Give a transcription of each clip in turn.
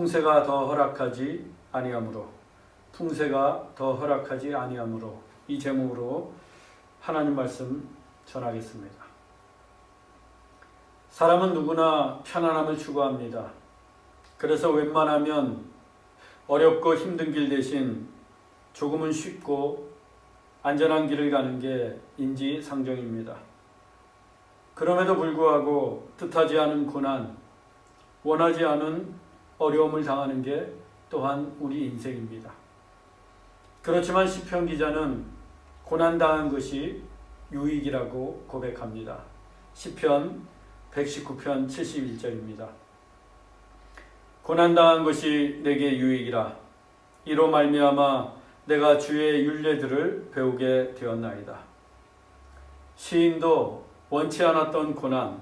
풍세가 더 허락하지 아니하므로 이 제목으로 하나님 말씀 전하겠습니다. 사람은 누구나 편안함을 추구합니다. 그래서 웬만하면 어렵고 힘든 길 대신 조금은 쉽고 안전한 길을 가는 게 인지상정입니다. 그럼에도 불구하고 뜻하지 않은 고난, 원하지 않은 어려움을 당하는 게 또한 우리 인생입니다. 그렇지만 시편 기자는 고난당한 것이 유익이라고 고백합니다. 시편 119편 71절입니다. 고난당한 것이 내게 유익이라. 이로 말미암아 내가 주의 율례들을 배우게 되었나이다. 시인도 원치 않았던 고난,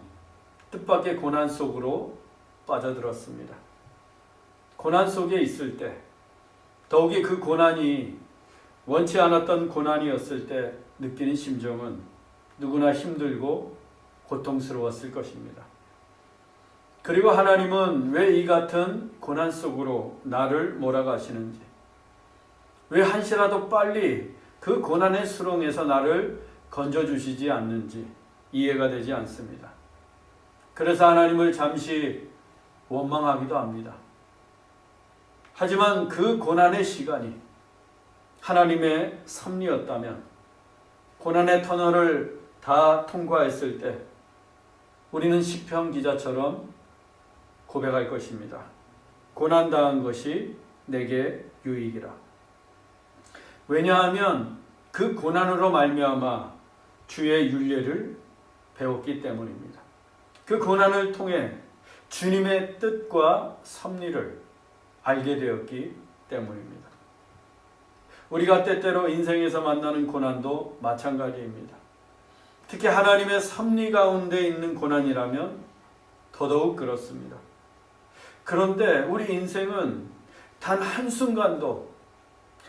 뜻밖의 고난 속으로 빠져들었습니다. 고난 속에 있을 때, 더욱이 그 고난이 원치 않았던 고난이었을 때 느끼는 심정은 누구나 힘들고 고통스러웠을 것입니다. 그리고 하나님은 왜 이 같은 고난 속으로 나를 몰아가시는지, 왜 한시라도 빨리 그 고난의 수렁에서 나를 건져주시지 않는지 이해가 되지 않습니다. 그래서 하나님을 잠시 원망하기도 합니다. 하지만 그 고난의 시간이 하나님의 섭리였다면, 고난의 터널을 다 통과했을 때 우리는 시편 기자처럼 고백할 것입니다. 고난당한 것이 내게 유익이라. 왜냐하면 그 고난으로 말미암아 주의 율례를 배웠기 때문입니다. 그 고난을 통해 주님의 뜻과 섭리를 알게 되었기 때문입니다. 우리가 때때로 인생에서 만나는 고난도 마찬가지입니다. 특히 하나님의 섭리 가운데 있는 고난이라면 더더욱 그렇습니다. 그런데 우리 인생은 단 한순간도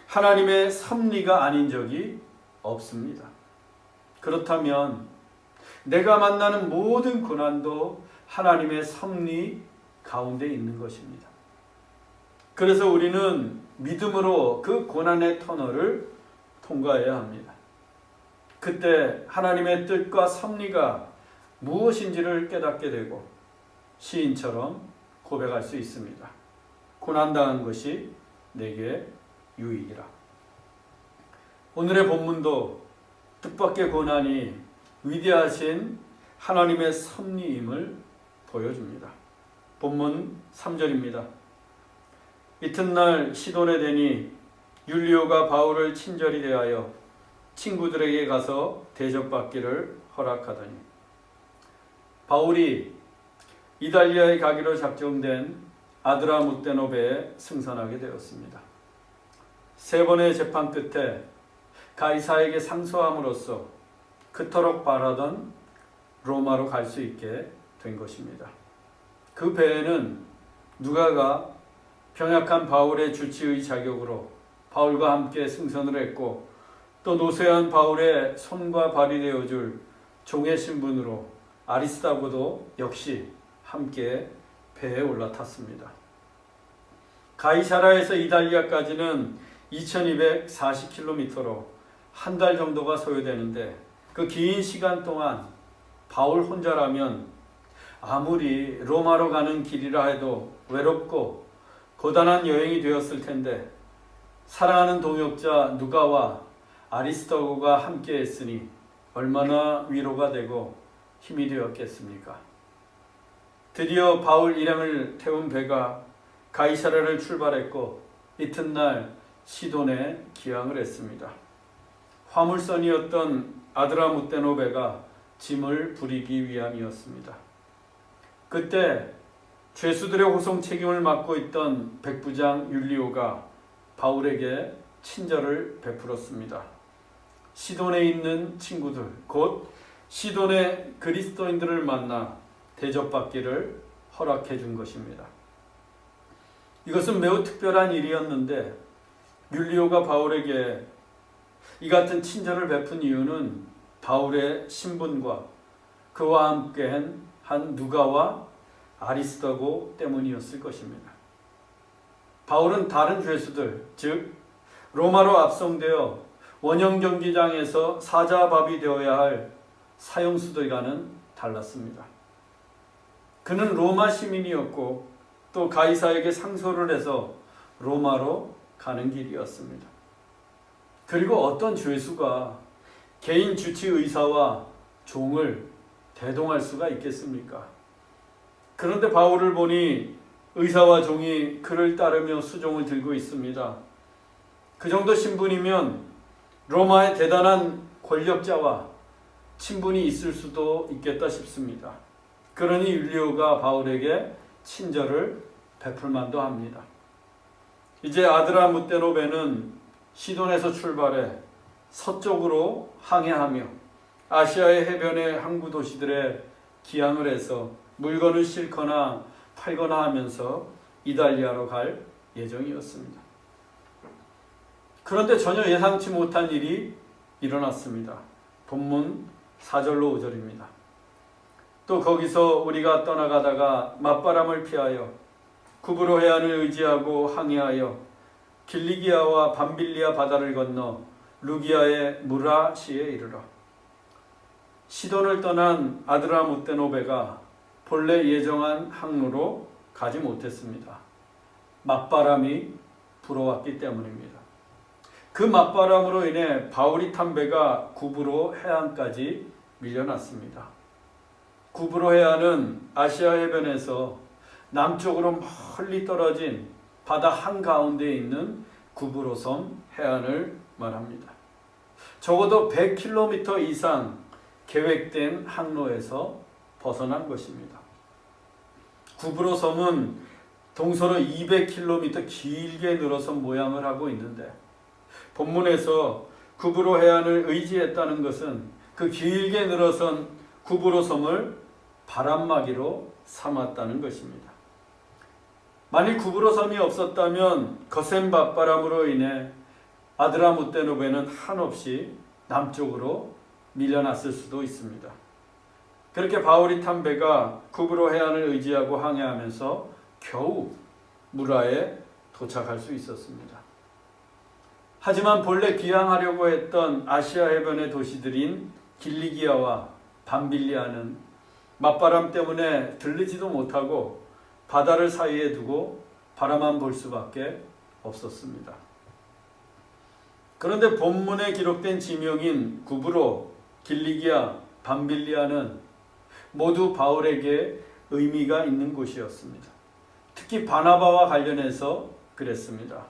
하나님의 섭리가 아닌 적이 없습니다. 그렇다면 내가 만나는 모든 고난도 하나님의 섭리 가운데 있는 것입니다. 그래서 우리는 믿음으로 그 고난의 터널을 통과해야 합니다. 그때 하나님의 뜻과 섭리가 무엇인지를 깨닫게 되고 시인처럼 고백할 수 있습니다. 고난당한 것이 내게 유익이라. 오늘의 본문도 뜻밖의 고난이 위대하신 하나님의 섭리임을 보여줍니다. 본문 3절입니다. 이튿날 시돈에 대니 율리오가 바울을 친절히 대하여 친구들에게 가서 대접받기를 허락하더니, 바울이 이달리아에 가기로 작정된 아드라무떼노베에 승선하게 되었습니다. 3번의 재판 끝에 가이사에게 상소함으로써 그토록 바라던 로마로 갈 수 있게 된 것입니다. 그 배에는 누가가 병약한 바울의 주치의 자격으로 바울과 함께 승선을 했고, 또 노쇠한 바울의 손과 발이 되어줄 종의 신분으로 아리스다고도 역시 함께 배에 올라탔습니다. 가이사라에서 이달리아까지는 2240km로 한 달 정도가 소요되는데, 그 긴 시간 동안 바울 혼자라면 아무리 로마로 가는 길이라 해도 외롭고 고단한 여행이 되었을 텐데, 사랑하는 동역자 누가와 아리스토고가 함께 했으니 얼마나 위로가 되고 힘이 되었겠습니까? 드디어 바울 일행을 태운 배가 가이사라를 출발했고 이튿날 시돈에 기항을 했습니다. 화물선이었던 아드라무떼노베가 짐을 부리기 위함이었습니다. 그때 죄수들의 호송 책임을 맡고 있던 백부장 율리오가 바울에게 친절을 베풀었습니다. 시돈에 있는 친구들, 곧 시돈의 그리스도인들을 만나 대접받기를 허락해 준 것입니다. 이것은 매우 특별한 일이었는데, 율리오가 바울에게 이 같은 친절을 베푼 이유는 바울의 신분과 그와 함께 한 누가와 아리스도고 때문이었을 것입니다. 바울은 다른 죄수들, 즉 로마로 압송되어 원형 경기장에서 사자밥이 되어야 할 사형수들과는 달랐습니다. 그는 로마 시민이었고 또 가이사에게 상소를 해서 로마로 가는 길이었습니다. 그리고 어떤 죄수가 개인 주치 의사와 종을 대동할 수가 있겠습니까? 그런데 바울을 보니 의사와 종이 그를 따르며 수종을 들고 있습니다. 그 정도 신분이면 로마의 대단한 권력자와 친분이 있을 수도 있겠다 싶습니다. 그러니 율리오가 바울에게 친절을 베풀 만도 합니다. 이제 아드라무떼노베는 시돈에서 출발해 서쪽으로 항해하며 아시아의 해변의 항구 도시들에 기항을 해서 물건을 싣거나 팔거나 하면서 이달리아로 갈 예정이었습니다. 그런데 전혀 예상치 못한 일이 일어났습니다. 본문 4절로 5절입니다. 또 거기서 우리가 떠나가다가 맞바람을 피하여 구브로 해안을 의지하고 항해하여 길리기아와 밤빌리아 바다를 건너 루기아의 무라시에 이르러 시돈을 떠난 아드라무떼노베가 본래 예정한 항로로 가지 못했습니다. 맞바람이 불어왔기 때문입니다. 그 맞바람으로 인해 바울이 탄 배가 구브로 해안까지 밀려났습니다. 구브로 해안은 아시아 해변에서 남쪽으로 멀리 떨어진 바다 한가운데에 있는 구브로 섬 해안을 말합니다. 적어도 100km 이상 계획된 항로에서 벗어난 것입니다. 구브로 섬은 동서로 200km 길게 늘어선 모양을 하고 있는데 본문에서 구브로 해안을 의지했다는 것은 그 길게 늘어선 구브로 섬을 바람막이로 삼았다는 것입니다. 만일 구브로 섬이 없었다면 거센 맞바람으로 인해 아드라무떼노베는 한없이 남쪽으로 밀려났을 수도 있습니다. 그렇게 바울이 탄 배가 구브로 해안을 의지하고 항해하면서 겨우 무라에 도착할 수 있었습니다. 하지만 본래 귀향하려고 했던 아시아 해변의 도시들인 길리기아와 밤빌리아는 맞바람 때문에 들르지도 못하고 바다를 사이에 두고 바라만 볼 수밖에 없었습니다. 그런데 본문에 기록된 지명인 구브로, 길리기아, 밤빌리아는 모두 바울에게 의미가 있는 곳이었습니다. 특히 바나바와 관련해서 그랬습니다.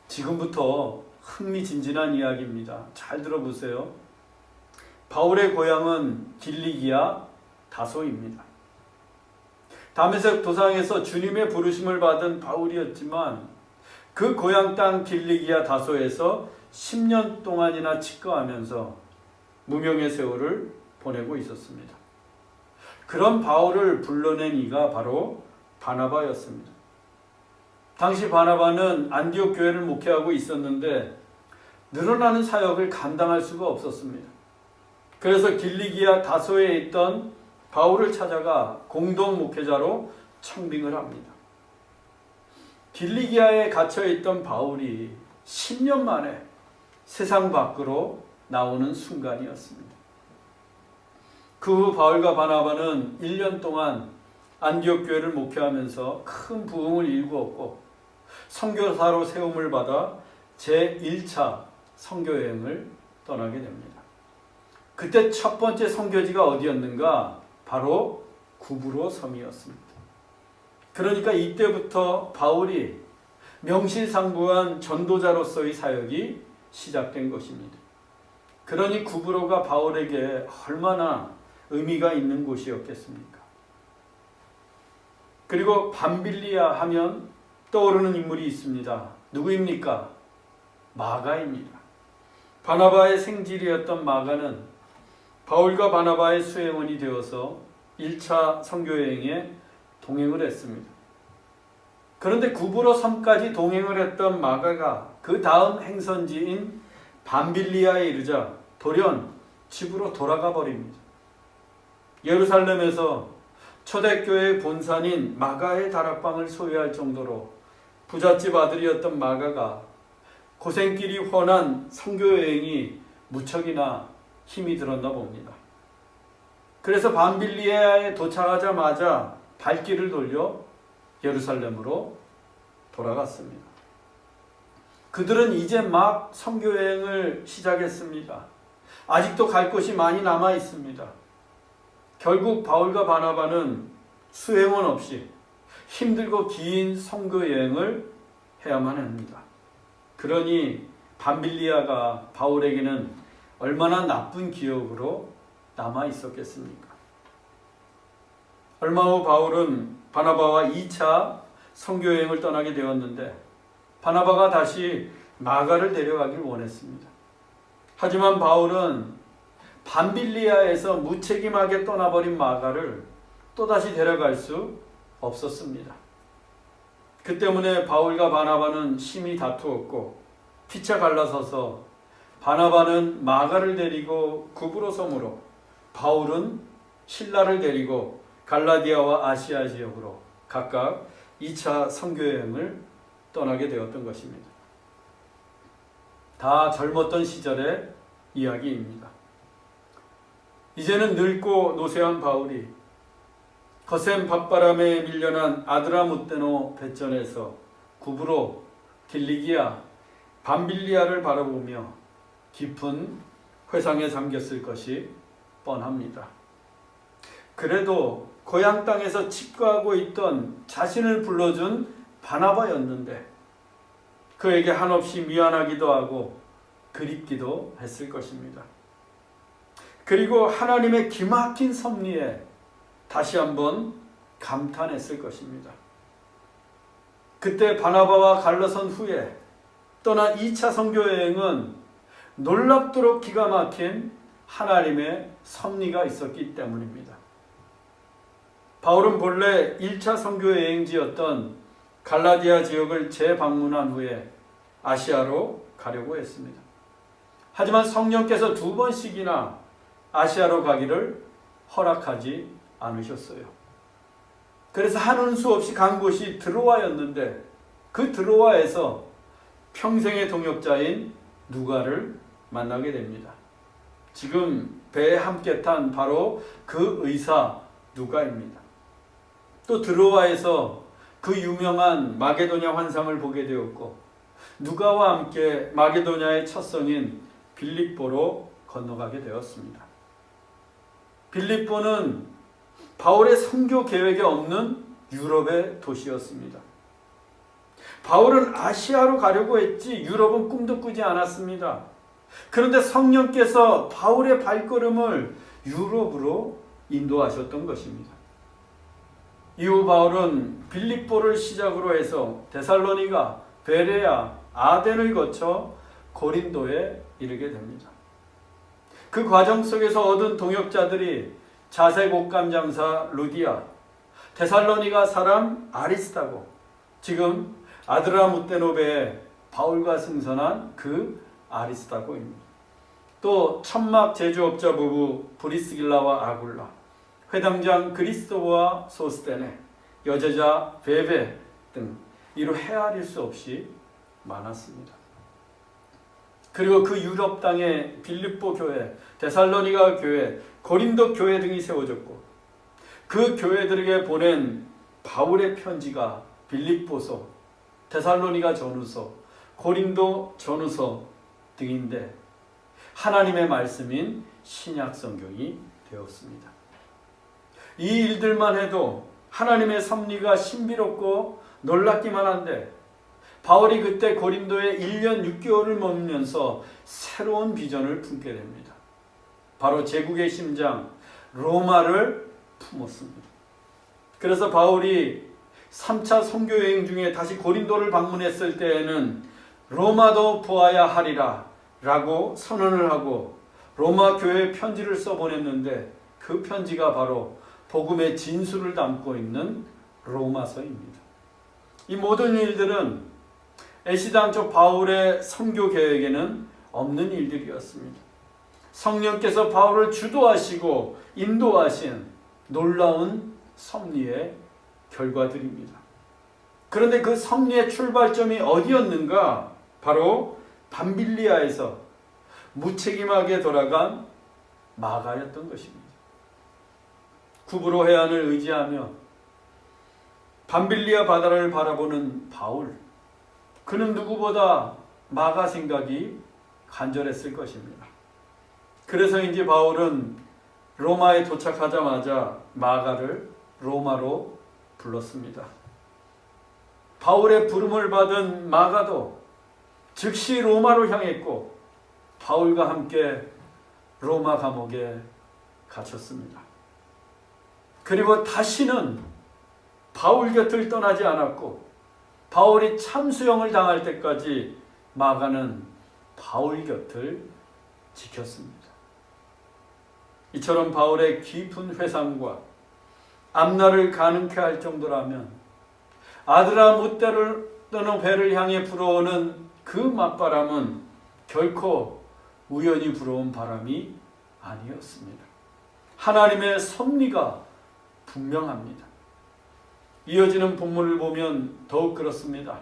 지금부터 흥미진진한 이야기입니다. 잘 들어보세요. 바울의 고향은 길리기아 다소입니다. 다메섹 도상에서 주님의 부르심을 받은 바울이었지만 그 고향 땅 길리기아 다소에서 10년 동안이나 치과하면서 무명의 세월을 보내고 있었습니다. 그런 바울을 불러낸 이가 바로 바나바였습니다. 당시 바나바는 안디옥 교회를 목회하고 있었는데 늘어나는 사역을 감당할 수가 없었습니다. 그래서 길리기아 다소에 있던 바울을 찾아가 공동 목회자로 청빙을 합니다. 길리기아에 갇혀있던 바울이 10년 만에 세상 밖으로 나오는 순간이었습니다. 그 후 바울과 바나바는 1년 동안 안디옥 교회를 목회하면서 큰 부흥을 일구었고 선교사로 세움을 받아 제1차 선교여행을 떠나게 됩니다. 그때 첫 번째 선교지가 어디였는가? 바로 구브로 섬이었습니다. 그러니까 이때부터 바울이 명실상부한 전도자로서의 사역이 시작된 것입니다. 그러니 구브로가 바울에게 얼마나 의미가 있는 곳이었겠습니까? 그리고 밤빌리아 하면 떠오르는 인물이 있습니다. 누구입니까? 마가입니다. 바나바의 생질이었던 마가는 바울과 바나바의 수행원이 되어서 1차 선교여행에 동행을 했습니다. 그런데 구브로 섬까지 동행을 했던 마가가 그 다음 행선지인 밤빌리아에 이르자 돌연 집으로 돌아가 버립니다. 예루살렘에서 초대교회의 본산인 마가의 다락방을 소유할 정도로 부잣집 아들이었던 마가가 고생길이 훤한 선교여행이 무척이나 힘이 들었나 봅니다. 그래서 밤빌리아에 도착하자마자 발길을 돌려 예루살렘으로 돌아갔습니다. 그들은 이제 막 선교여행을 시작했습니다. 아직도 갈 곳이 많이 남아 있습니다. 결국 바울과 바나바는 수행원 없이 힘들고 긴 선교여행을 해야만 합니다. 그러니 밤빌리아가 바울에게는 얼마나 나쁜 기억으로 남아 있었겠습니까? 얼마 후 바울은 바나바와 2차 선교여행을 떠나게 되었는데 바나바가 다시 마가를 데려가길 원했습니다. 하지만 바울은 밤빌리아에서 무책임하게 떠나버린 마가를 또다시 데려갈 수 없었습니다. 그 때문에 바울과 바나바는 심히 다투었고 피차 갈라서서 바나바는 마가를 데리고 구브로 섬으로, 바울은 실라를 데리고 갈라디아와 아시아 지역으로 각각 2차 선교여행을 떠나게 되었던 것입니다. 다 젊었던 시절의 이야기입니다. 이제는 늙고 노쇠한 바울이 거센 밭바람에 밀려난 아드라무테노 배전에서 구브로, 킬리기아, 밤빌리아를 바라보며 깊은 회상에 잠겼을 것이 뻔합니다. 그래도 고향 땅에서 칩거하고 있던 자신을 불러준 바나바였는데 그에게 한없이 미안하기도 하고 그립기도 했을 것입니다. 그리고 하나님의 기막힌 섭리에 다시 한번 감탄했을 것입니다. 그때 바나바와 갈라선 후에 떠난 2차 선교여행은 놀랍도록 기가 막힌 하나님의 섭리가 있었기 때문입니다. 바울은 본래 1차 선교여행지였던 갈라디아 지역을 재방문한 후에 아시아로 가려고 했습니다. 하지만 성령께서 2번씩이나 아시아로 가기를 허락하지 않으셨어요. 그래서 하는 수 없이 간 곳이 드로아였는데 그 드로아에서 평생의 동역자인 누가를 만나게 됩니다. 지금 배에 함께 탄 바로 그 의사 누가입니다. 또 드로아에서 그 유명한 마게도냐 환상을 보게 되었고 누가와 함께 마게도냐의 첫 성인 빌립보로 건너가게 되었습니다. 빌립보는 바울의 선교 계획에 없는 유럽의 도시였습니다. 바울은 아시아로 가려고 했지 유럽은 꿈도 꾸지 않았습니다. 그런데 성령께서 바울의 발걸음을 유럽으로 인도하셨던 것입니다. 이후 바울은 빌립보를 시작으로 해서 데살로니가, 베레아, 아덴을 거쳐 고린도에 이르게 됩니다. 그 과정 속에서 얻은 동역자들이 자색 옷감 장사 루디아, 데살로니가 사람 아리스타고, 지금 아드라무테노베에 바울과 승선한 그 아리스타고입니다. 또 천막 제조업자 부부 브리스길라와 아굴라, 회당장 그리스도와 소스테네, 여제자 베베 등 이로 헤아릴 수 없이 많았습니다. 그리고 그 유럽 땅에 빌립보 교회, 데살로니가 교회, 고린도 교회 등이 세워졌고 그 교회들에게 보낸 바울의 편지가 빌립보서, 데살로니가 전후서, 고린도 전후서 등인데 하나님의 말씀인 신약 성경이 되었습니다. 이 일들만 해도 하나님의 섭리가 신비롭고 놀랍기만 한데 바울이 그때 고린도에 1년 6개월을 머물면서 새로운 비전을 품게 됩니다. 바로 제국의 심장 로마를 품었습니다. 그래서 바울이 3차 선교여행 중에 다시 고린도를 방문했을 때에는 로마도 보아야 하리라 라고 선언을 하고 로마 교회에 편지를 써보냈는데 그 편지가 바로 복음의 진수를 담고 있는 로마서입니다. 이 모든 일들은 애시당초 바울의 선교 계획에는 없는 일들이었습니다. 성령께서 바울을 주도하시고 인도하신 놀라운 섭리의 결과들입니다. 그런데 그 섭리의 출발점이 어디였는가? 바로 밤빌리아에서 무책임하게 돌아간 마가였던 것입니다. 구브로 해안을 의지하며 밤빌리아 바다를 바라보는 바울, 그는 누구보다 마가 생각이 간절했을 것입니다. 그래서인지 바울은 로마에 도착하자마자 마가를 로마로 불렀습니다. 바울의 부름을 받은 마가도 즉시 로마로 향했고 바울과 함께 로마 감옥에 갇혔습니다. 그리고 다시는 바울 곁을 떠나지 않았고 바울이 참수형을 당할 때까지 마가는 바울 곁을 지켰습니다. 이처럼 바울의 깊은 회상과 앞날을 가능케 할 정도라면 아드라 못대를 떠는 배를 향해 불어오는 그 맞바람은 결코 우연히 불어온 바람이 아니었습니다. 하나님의 섭리가 분명합니다. 이어지는 본문을 보면 더욱 그렇습니다.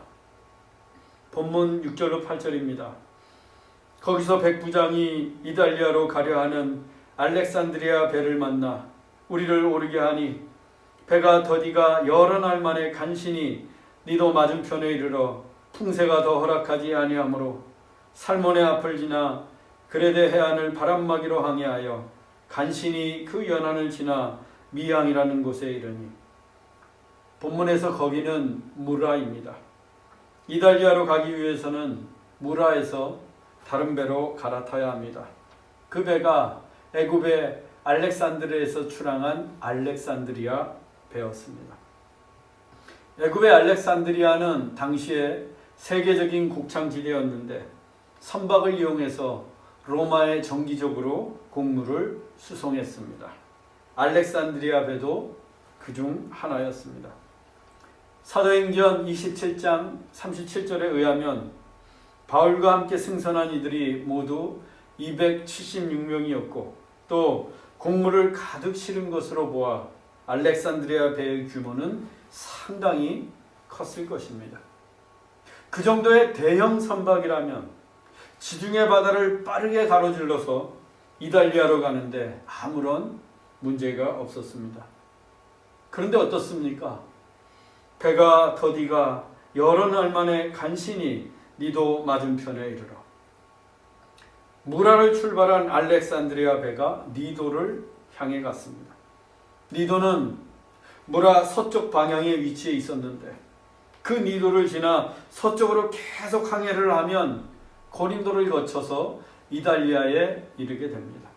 본문 6절로 8절입니다. 거기서 백부장이 이달리아로 가려 하는 알렉산드리아 배를 만나 우리를 오르게 하니 배가 더디가 여러 날 만에 간신히 니도 맞은편에 이르러 풍세가 더 허락하지 아니하므로 살몬의 앞을 지나 그레데 해안을 바람막이로 항해하여 간신히 그 연안을 지나 미양이라는 곳에 이르니, 본문에서 거기는 무라입니다. 이달리아로 가기 위해서는 무라에서 다른 배로 갈아타야 합니다. 그 배가 애굽의 알렉산드리아에서 출항한 알렉산드리아 배였습니다. 애굽의 알렉산드리아는 당시에 세계적인 곡창지대였는데 선박을 이용해서 로마에 정기적으로 곡물을 수송했습니다. 알렉산드리아 배도 그중 하나였습니다. 사도행전 27장 37절에 의하면 바울과 함께 승선한 이들이 모두 276명이었고 또 곡물을 가득 실은 것으로 보아 알렉산드리아 배의 규모는 상당히 컸을 것입니다. 그 정도의 대형 선박이라면 지중해 바다를 빠르게 가로질러서 이달리아로 가는데 아무런 문제가 없었습니다. 그런데 어떻습니까? 배가 더디가 여러 날 만에 간신히 니도 맞은편에 이르러 무라를 출발한 알렉산드리아 배가 니도를 향해 갔습니다. 니도는 무라 서쪽 방향에 위치해 있었는데 그 니도를 지나 서쪽으로 계속 항해를 하면 고린도를 거쳐서 이달리아에 이르게 됩니다.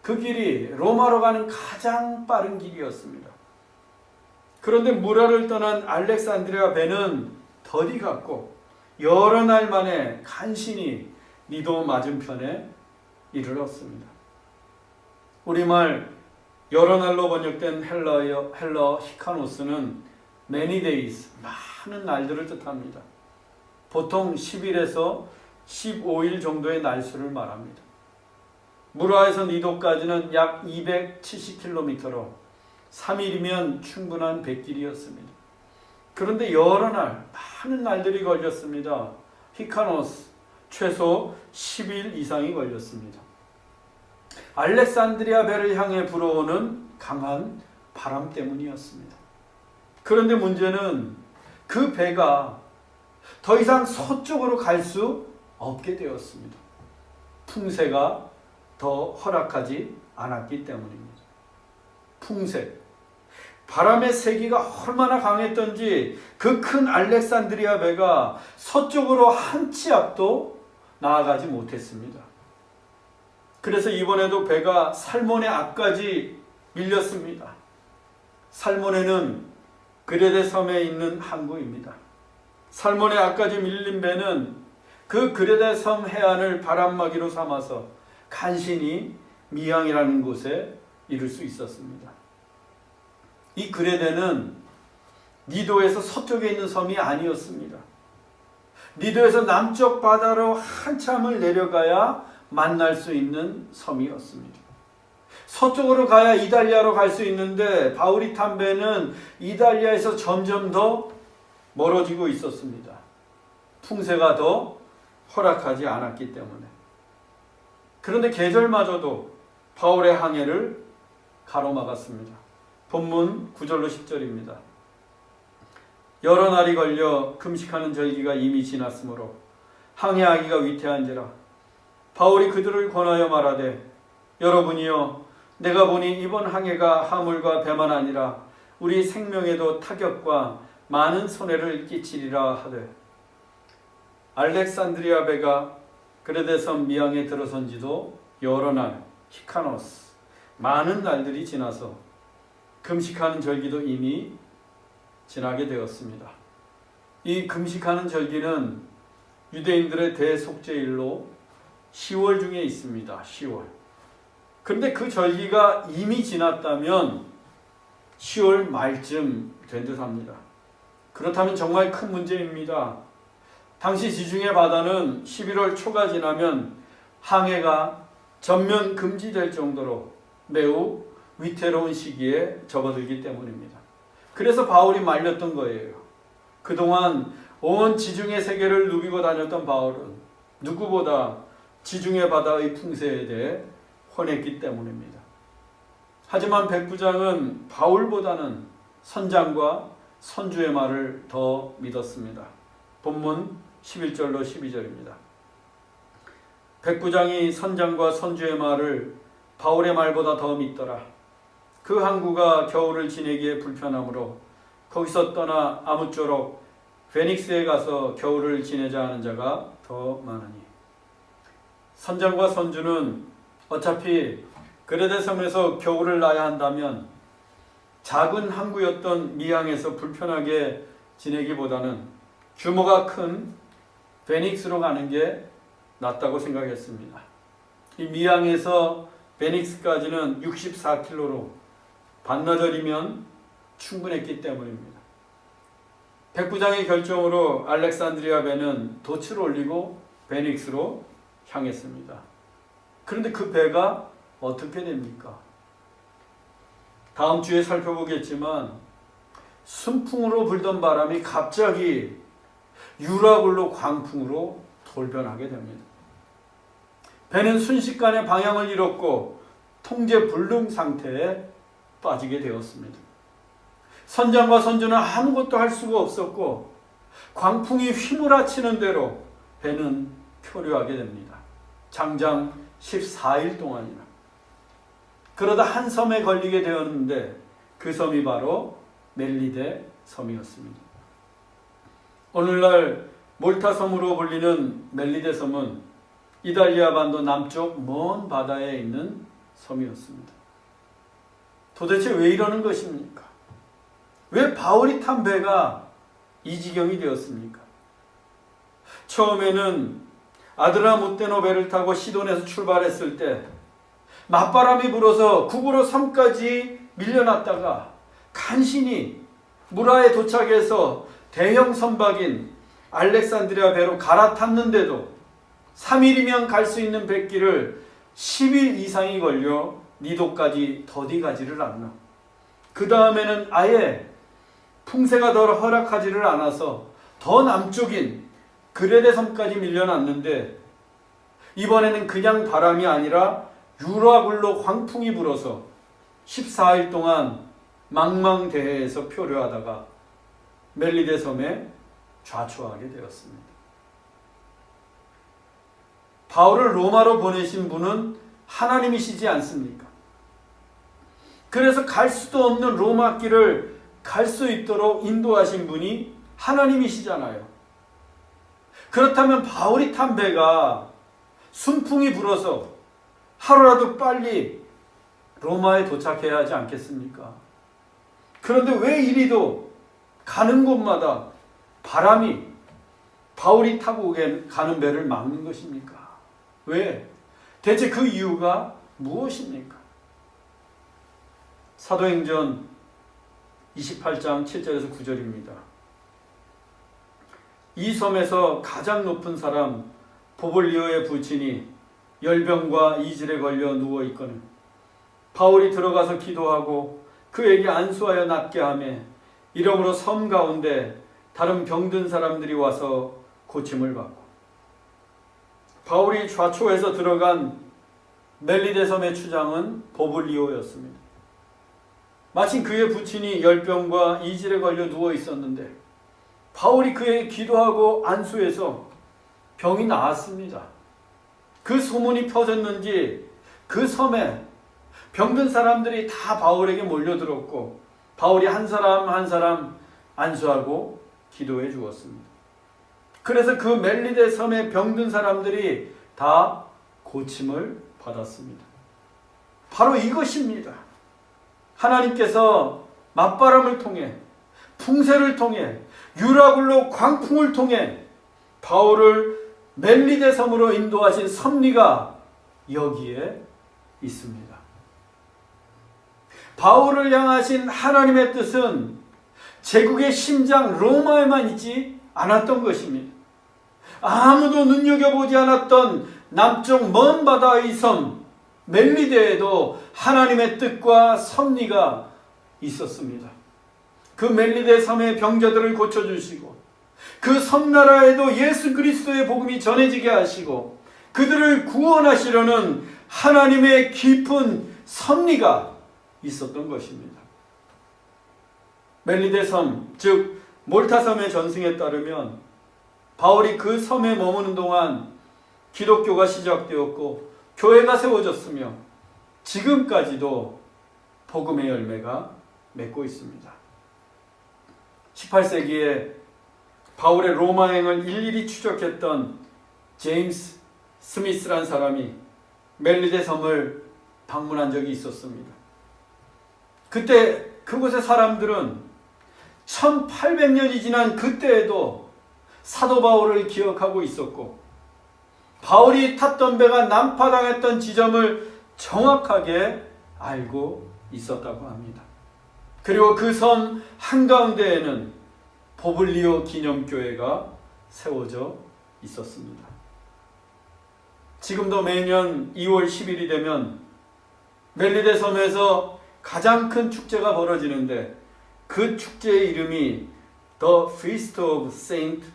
그 길이 로마로 가는 가장 빠른 길이었습니다. 그런데 무라를 떠난 알렉산드리아 배는 더디 갔고 여러 날 만에 간신히 니도 맞은편에 이르렀습니다. 우리말 여러 날로 번역된 헬러 히카노스는 many days, 많은 날들을 뜻합니다. 보통 10일에서 15일 정도의 날수를 말합니다. 무라에서 니도까지는 약 270km로 3일이면 충분한 백길이었습니다. 그런데 여러 날, 많은 날들이 걸렸습니다. 히카노스, 최소 10일 이상이 걸렸습니다. 알렉산드리아 배를 향해 불어오는 강한 바람 때문이었습니다. 그런데 문제는 그 배가 더 이상 서쪽으로 갈 수 없게 되었습니다. 풍세가 더 허락하지 않았기 때문입니다. 풍세, 바람의 세기가 얼마나 강했던지 그 큰 알렉산드리아 배가 서쪽으로 한 치 앞도 나아가지 못했습니다. 그래서 이번에도 배가 살몬의 앞까지 밀렸습니다. 살몬에는 그레데 섬에 있는 항구입니다. 살몬의 앞까지 밀린 배는 그 그레데 섬 해안을 바람막이로 삼아서 간신히 미양이라는 곳에 이를 수 있었습니다. 이 그레데는 니도에서 서쪽에 있는 섬이 아니었습니다. 니도에서 남쪽 바다로 한참을 내려가야 만날 수 있는 섬이었습니다. 서쪽으로 가야 이달리아로 갈 수 있는데 바울이 탄 배는 이달리아에서 점점 더 멀어지고 있었습니다. 풍세가 더 허락하지 않았기 때문에. 그런데 계절마저도 바울의 항해를 가로막았습니다. 본문 9절로 10절입니다. 여러 날이 걸려 금식하는 절기가 이미 지났으므로 항해하기가 위태한지라 바울이 그들을 권하여 말하되 여러분이여 내가 보니 이번 항해가 화물과 배만 아니라 우리 생명에도 타격과 많은 손해를 끼치리라 하되 알렉산드리아 배가 그레데 섬 미항에 들어선 지도 여러 날 히카노스 많은 날들이 지나서 금식하는 절기도 이미 지나게 되었습니다. 이 금식하는 절기는 유대인들의 대속죄일로 10월 중에 있습니다. 10월. 그런데 그 절기가 이미 지났다면 10월 말쯤 된 듯합니다. 그렇다면 정말 큰 문제입니다. 당시 지중해 바다는 11월 초가 지나면 항해가 전면 금지될 정도로 매우 위태로운 시기에 접어들기 때문입니다. 그래서 바울이 말렸던 거예요. 그동안 온 지중해 세계를 누비고 다녔던 바울은 누구보다 지중해 바다의 풍세에 대해 혼했기 때문입니다. 하지만 백부장은 바울보다는 선장과 선주의 말을 더 믿었습니다. 본문 11절로 12절입니다. 백부장이 선장과 선주의 말을 바울의 말보다 더 믿더라. 그 항구가 겨울을 지내기에 불편하므로 거기서 떠나 아무쪼록 베닉스에 가서 겨울을 지내자 하는 자가 더 많으니 선장과 선주는 어차피 그레데 섬에서 겨울을 나야 한다면 작은 항구였던 미항에서 불편하게 지내기보다는 규모가 큰 베닉스로 가는 게 낫다고 생각했습니다. 이 미항에서 베닉스까지는 64km로 반나절이면 충분했기 때문입니다. 백부장의 결정으로 알렉산드리아 배는 돛을 올리고 베닉스로 향했습니다. 그런데 그 배가 어떻게 됩니까? 다음 주에 살펴보겠지만 순풍으로 불던 바람이 갑자기 유라굴로 광풍으로 돌변하게 됩니다. 배는 순식간에 방향을 잃었고 통제 불능 상태에 빠지게 되었습니다. 선장과 선주는 아무것도 할 수가 없었고 광풍이 휘몰아치는 대로 배는 표류하게 됩니다. 장장 14일 동안이나. 그러다 한 섬에 걸리게 되었는데 그 섬이 바로 멜리데 섬이었습니다. 오늘날 몰타 섬으로 불리는 멜리데 섬은 이탈리아 반도 남쪽 먼 바다에 있는 섬이었습니다. 도대체 왜 이러는 것입니까? 왜 바울이 탄 배가 이 지경이 되었습니까? 처음에는 아드라무테노 배를 타고 시돈에서 출발했을 때 맞바람이 불어서 국으로 섬까지 밀려났다가 간신히 무라에 도착해서 대형 선박인 알렉산드리아 배로 갈아탔는데도 3일이면 갈 수 있는 뱃길을 10일 이상이 걸려 니도까지 더디 가지를 않나. 그 다음에는 아예 풍세가 더 허락하지를 않아서 더 남쪽인 그레데 섬까지 밀려났는데 이번에는 그냥 바람이 아니라 유라굴로 광풍이 불어서 14일 동안 망망대해에서 표류하다가 멜리데 섬에 좌초하게 되었습니다. 바울을 로마로 보내신 분은 하나님이시지 않습니까? 그래서 갈 수도 없는 로마 길을 갈 수 있도록 인도하신 분이 하나님이시잖아요. 그렇다면 바울이 탄 배가 순풍이 불어서 하루라도 빨리 로마에 도착해야 하지 않겠습니까? 그런데 왜 이리도 가는 곳마다 바람이 바울이 타고 가는 배를 막는 것입니까? 왜? 대체 그 이유가 무엇입니까? 사도행전 28장 7절에서 9절입니다. 이 섬에서 가장 높은 사람 보볼리오의 부친이 열병과 이질에 걸려 누워있거늘 바울이 들어가서 기도하고 그에게 안수하여 낫게 하며 이러므로 섬 가운데 다른 병든 사람들이 와서 고침을 받고, 바울이 좌초에서 들어간 멜리데 섬의 추장은 보블리오였습니다. 마침 그의 부친이 열병과 이질에 걸려 누워 있었는데 바울이 그에게 기도하고 안수해서 병이 나았습니다. 그 소문이 퍼졌는지 그 섬에 병든 사람들이 다 바울에게 몰려들었고 바울이 한 사람 한 사람 안수하고 기도해 주었습니다. 그래서 그 멜리데 섬의 병든 사람들이 다 고침을 받았습니다. 바로 이것입니다. 하나님께서 맞바람을 통해, 풍세를 통해, 유라굴로 광풍을 통해 바울을 멜리데 섬으로 인도하신 섭리가 여기에 있습니다. 바울을 향하신 하나님의 뜻은 제국의 심장 로마에만 있지 않았던 것입니다. 아무도 눈여겨보지 않았던 남쪽 먼 바다의 섬 멜리데에도 하나님의 뜻과 섭리가 있었습니다. 그 멜리데 섬의 병자들을 고쳐주시고 그 섬나라에도 예수 그리스도의 복음이 전해지게 하시고 그들을 구원하시려는 하나님의 깊은 섭리가 있었던 것입니다. 멜리데 섬, 즉 몰타 섬의 전승에 따르면 바울이 그 섬에 머무는 동안 기독교가 시작되었고 교회가 세워졌으며 지금까지도 복음의 열매가 맺고 있습니다. 18세기에 바울의 로마행을 일일이 추적했던 제임스 스미스란 사람이 멜리데 섬을 방문한 적이 있었습니다. 그때 그곳의 사람들은 1800년이 지난 그때에도 사도 바울을 기억하고 있었고 바울이 탔던 배가 난파당했던 지점을 정확하게 알고 있었다고 합니다. 그리고 그 섬 한가운데에는 보블리오 기념교회가 세워져 있었습니다. 지금도 매년 2월 10일이 되면 멜리데 섬에서 가장 큰 축제가 벌어지는데 그 축제의 이름이 The Feast of Saint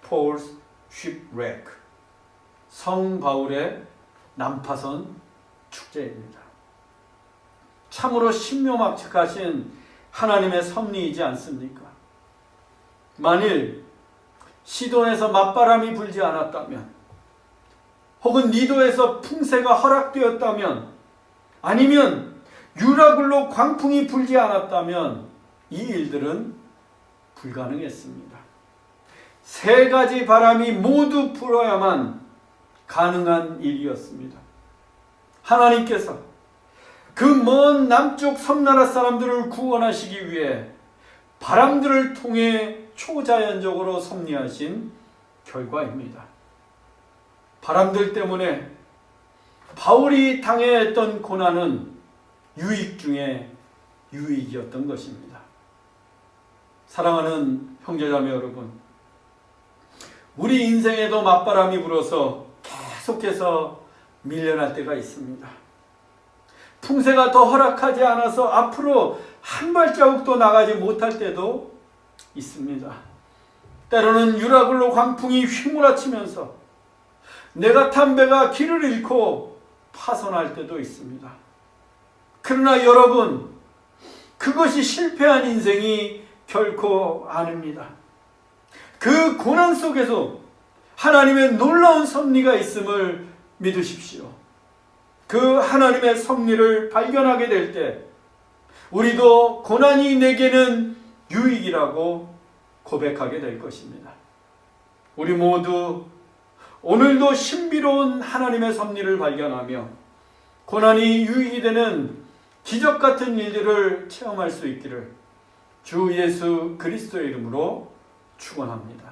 Paul's Shipwreck, 성 바울의 난파선 축제입니다. 참으로 신묘막측하신 하나님의 섭리이지 않습니까? 만일 시돈에서 맞바람이 불지 않았다면, 혹은 니도에서 풍세가 허락되었다면, 아니면 유라굴로 광풍이 불지 않았다면 이 일들은 불가능했습니다. 세 가지 바람이 모두 불어야만 가능한 일이었습니다. 하나님께서 그 먼 남쪽 섬나라 사람들을 구원하시기 위해 바람들을 통해 초자연적으로 섭리하신 결과입니다. 바람들 때문에 바울이 당해야 했던 고난은 유익 중에 유익이었던 것입니다. 사랑하는 형제자매 여러분, 우리 인생에도 맞바람이 불어서 계속해서 밀려날 때가 있습니다. 풍세가 더 허락하지 않아서 앞으로 한 발자국도 나가지 못할 때도 있습니다. 때로는 유라굴로 광풍이 휘몰아치면서 내가 탄 배가 길을 잃고 파손할 때도 있습니다. 그러나 여러분, 그것이 실패한 인생이 결코 아닙니다. 그 고난 속에서 하나님의 놀라운 섭리가 있음을 믿으십시오. 그 하나님의 섭리를 발견하게 될 때 우리도 고난이 내게는 유익이라고 고백하게 될 것입니다. 우리 모두 오늘도 신비로운 하나님의 섭리를 발견하며 고난이 유익이 되는 기적 같은 일들을 체험할 수 있기를 주 예수 그리스도의 이름으로 축원합니다.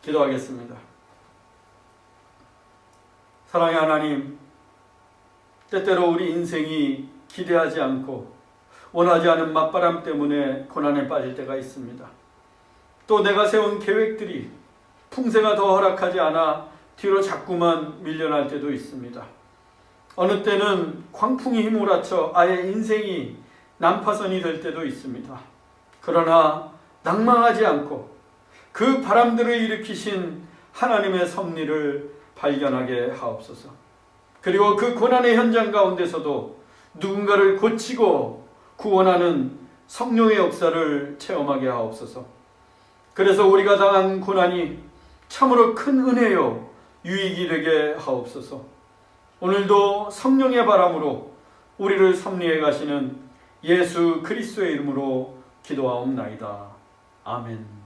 기도하겠습니다. 사랑의 하나님, 때때로 우리 인생이 기대하지 않고 원하지 않은 맞바람 때문에 고난에 빠질 때가 있습니다. 또 내가 세운 계획들이 풍세가 더 허락하지 않아 뒤로 자꾸만 밀려날 때도 있습니다. 어느 때는 광풍이 휘몰아쳐 아예 인생이 난파선이 될 때도 있습니다. 그러나 낭망하지 않고 그 바람들을 일으키신 하나님의 섭리를 발견하게 하옵소서. 그리고 그 고난의 현장 가운데서도 누군가를 고치고 구원하는 성령의 역사를 체험하게 하옵소서. 그래서 우리가 당한 고난이 참으로 큰 은혜요 유익이 되게 하옵소서. 오늘도 성령의 바람으로 우리를 섭리해 가시는 예수 그리스도의 이름으로 기도하옵나이다. 아멘.